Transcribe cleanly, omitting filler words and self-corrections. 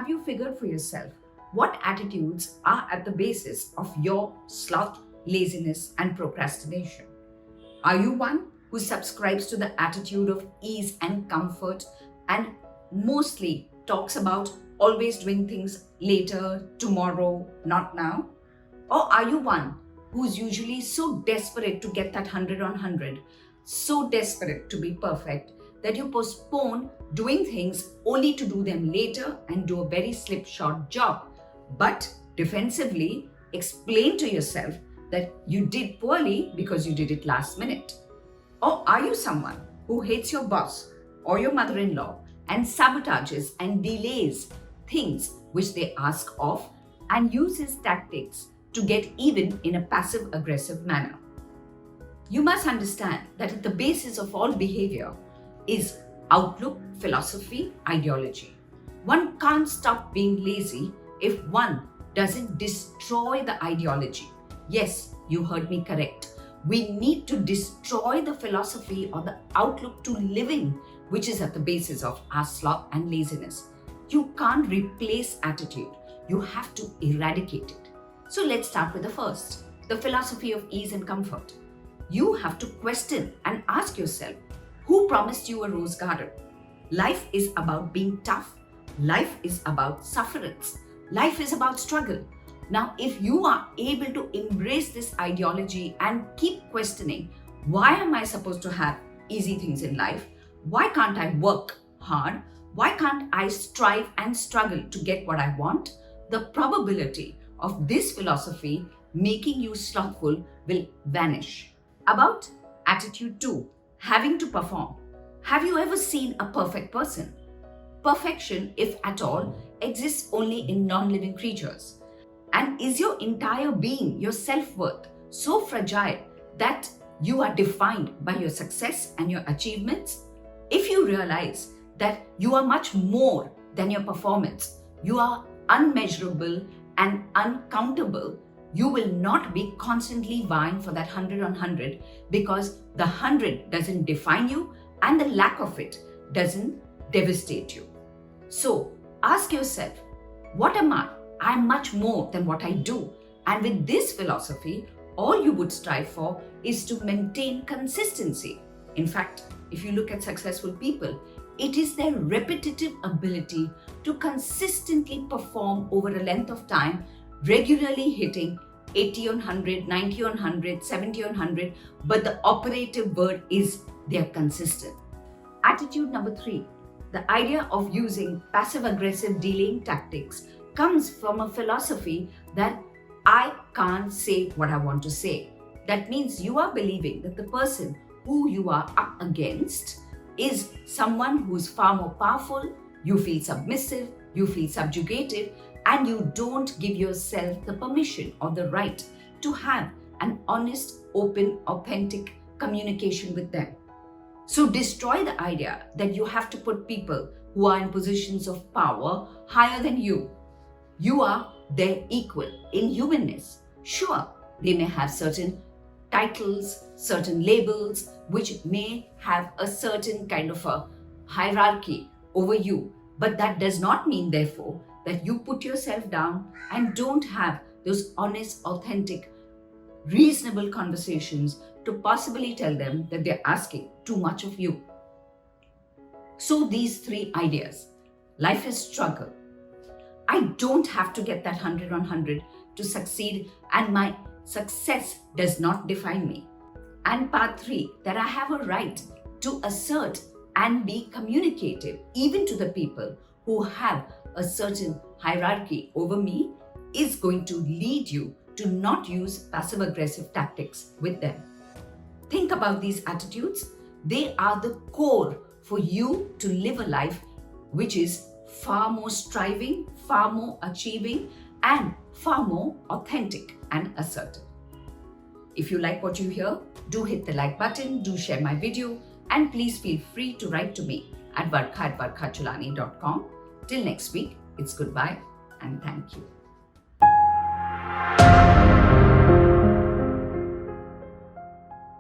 have you figured for yourself what attitudes are at the basis of your sloth, laziness, and procrastination? Are you one who subscribes to the attitude of ease and comfort and mostly talks about always doing things later, tomorrow, not now? Or are you one who's usually so desperate to get that 100 on 100, so desperate to be perfect that you postpone doing things only to do them later and do a very slipshod job, but defensively explain to yourself that you did poorly because you did it last minute? Or are you someone who hates your boss or your mother-in-law and sabotages and delays things which they ask of and uses tactics to get even in a passive-aggressive manner? You must understand that at the basis of all behavior is outlook, philosophy, ideology. One can't stop being lazy if one doesn't destroy the ideology. Yes, you heard me correct. We need to destroy the philosophy or the outlook to living, which is at the basis of our sloth and laziness. You can't replace attitude. You have to eradicate it. So let's start with the first, the philosophy of ease and comfort. You have to question and ask yourself, who promised you a rose garden? Life is about being tough. Life is about sufferance. Life is about struggle. Now, if you are able to embrace this ideology and keep questioning, why am I supposed to have easy things in life? Why can't I work hard? Why can't I strive and struggle to get what I want? The probability of this philosophy making you slothful will vanish. About attitude 2, having to perform. Have you ever seen a perfect person? Perfection, if at all, exists only in non-living creatures. And is your entire being, your self-worth, so fragile that you are defined by your success and your achievements? If you realize that you are much more than your performance, you are unmeasurable and uncountable, you will not be constantly vying for that 100 on 100 because the 100 doesn't define you and the lack of it doesn't devastate you. So ask yourself, what am I? I'm much more than what I do. And with this philosophy, all you would strive for is to maintain consistency. In fact, if you look at successful people, it is their repetitive ability to consistently perform over a length of time, regularly hitting 80 on 100, 90 on 100, 70 on 100, but the operative word is they're consistent. Attitude number 3, the idea of using passive-aggressive delaying tactics comes from a philosophy that I can't say what I want to say. That means you are believing that the person who you are up against is someone who's far more powerful, you feel submissive, you feel subjugated, and you don't give yourself the permission or the right to have an honest, open, authentic communication with them. So destroy the idea that you have to put people who are in positions of power higher than you. You are their equal in humanness. Sure, they may have certain titles, certain labels, which may have a certain kind of a hierarchy over you, but that does not mean, therefore, that you put yourself down and don't have those honest, authentic, reasonable conversations to possibly tell them that they're asking too much of you. So these 3 ideas, life is struggle. I don't have to get that 100 on 100 to succeed, and my success does not define me. And part 3, that I have a right to assert and be communicative even to the people who have a certain hierarchy over me, is going to lead you to not use passive-aggressive tactics with them. Think about these attitudes. They are the core for you to live a life which is far more striving, far more achieving, and far more authentic and assertive. If you like what you hear, do hit the like button, do share my video, and please feel free to write to me at varkha@varkhachulani.com. Till next week, it's goodbye and thank you.